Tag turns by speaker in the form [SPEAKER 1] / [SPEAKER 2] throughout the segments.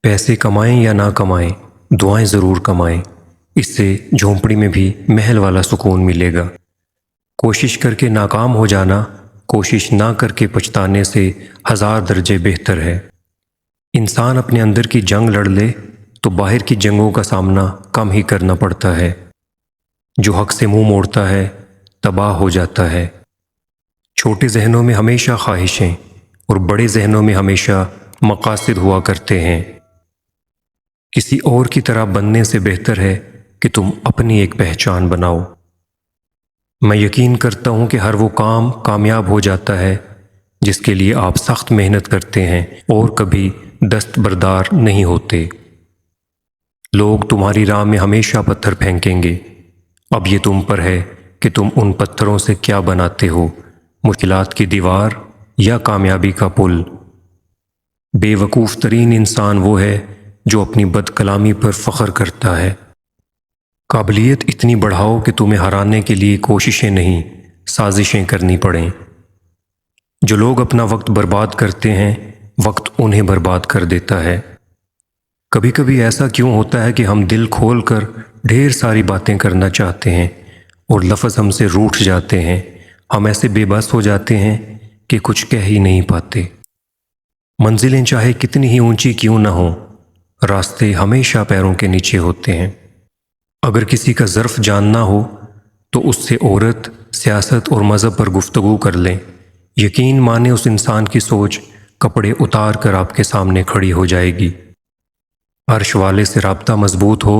[SPEAKER 1] پیسے کمائیں یا نہ کمائیں، دعائیں ضرور کمائیں، اس سے جھونپڑی میں بھی محل والا سکون ملے گا۔ کوشش کر کے ناکام ہو جانا کوشش نہ کر کے پچھتانے سے 1000 درجے بہتر ہے۔ انسان اپنے اندر کی جنگ لڑ لے تو باہر کی جنگوں کا سامنا کم ہی کرنا پڑتا ہے۔ جو حق سے منہ موڑتا ہے تباہ ہو جاتا ہے۔ چھوٹے ذہنوں میں ہمیشہ خواہشیں اور بڑے ذہنوں میں ہمیشہ مقاصد ہوا کرتے ہیں۔ کسی اور کی طرح بننے سے بہتر ہے کہ تم اپنی ایک پہچان بناؤ۔ میں یقین کرتا ہوں کہ ہر وہ کام کامیاب ہو جاتا ہے جس کے لیے آپ سخت محنت کرتے ہیں اور کبھی دستبردار نہیں ہوتے۔ لوگ تمہاری راہ میں ہمیشہ پتھر پھینکیں گے، اب یہ تم پر ہے کہ تم ان پتھروں سے کیا بناتے ہو، مشکلات کی دیوار یا کامیابی کا پل۔ بے وقوف ترین انسان وہ ہے جو اپنی بد کلامی پر فخر کرتا ہے۔ قابلیت اتنی بڑھاؤ کہ تمہیں ہرانے کے لیے کوششیں نہیں، سازشیں کرنی پڑیں۔ جو لوگ اپنا وقت برباد کرتے ہیں، وقت انہیں برباد کر دیتا ہے۔ کبھی کبھی ایسا کیوں ہوتا ہے کہ ہم دل کھول کر ڈھیر ساری باتیں کرنا چاہتے ہیں اور لفظ ہم سے روٹھ جاتے ہیں، ہم ایسے بے بس ہو جاتے ہیں کہ کچھ کہہ ہی نہیں پاتے۔ منزلیں چاہے کتنی ہی اونچی کیوں نہ ہوں، راستے ہمیشہ پیروں کے نیچے ہوتے ہیں۔ اگر کسی کا ظرف جاننا ہو تو اس سے عورت، سیاست اور مذہب پر گفتگو کر لیں۔ یقین مانے اس انسان کی سوچ کپڑے اتار کر آپ کے سامنے کھڑی ہو جائے گی۔ عرش والے سے رابطہ مضبوط ہو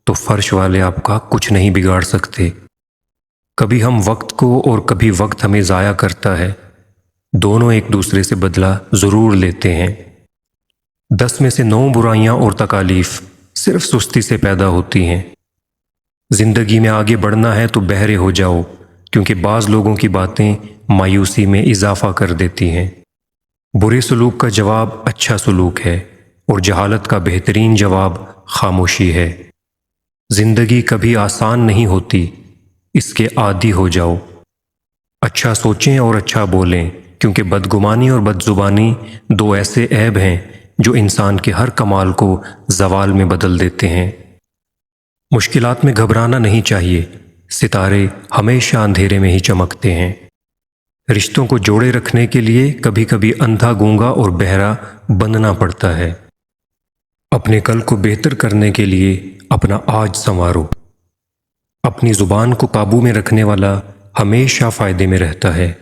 [SPEAKER 1] تو فرش والے آپ کا کچھ نہیں بگاڑ سکتے۔ کبھی ہم وقت کو اور کبھی وقت ہمیں ضائع کرتا ہے، دونوں ایک دوسرے سے بدلہ ضرور لیتے ہیں۔ 10 میں سے 9 برائیاں اور تکالیف صرف سستی سے پیدا ہوتی ہیں۔ زندگی میں آگے بڑھنا ہے تو بہرے ہو جاؤ، کیونکہ بعض لوگوں کی باتیں مایوسی میں اضافہ کر دیتی ہیں۔ برے سلوک کا جواب اچھا سلوک ہے اور جہالت کا بہترین جواب خاموشی ہے۔ زندگی کبھی آسان نہیں ہوتی، اس کے عادی ہو جاؤ۔ اچھا سوچیں اور اچھا بولیں، کیونکہ بدگمانی اور بدزبانی 2 ایسے عیب ہیں جو انسان کے ہر کمال کو زوال میں بدل دیتے ہیں۔ مشکلات میں گھبرانا نہیں چاہیے، ستارے ہمیشہ اندھیرے میں ہی چمکتے ہیں۔ رشتوں کو جوڑے رکھنے کے لیے کبھی کبھی اندھا گونگا اور بہرا بننا پڑتا ہے۔ اپنے کل کو بہتر کرنے کے لیے اپنا آج سنوارو۔ اپنی زبان کو قابو میں رکھنے والا ہمیشہ فائدے میں رہتا ہے۔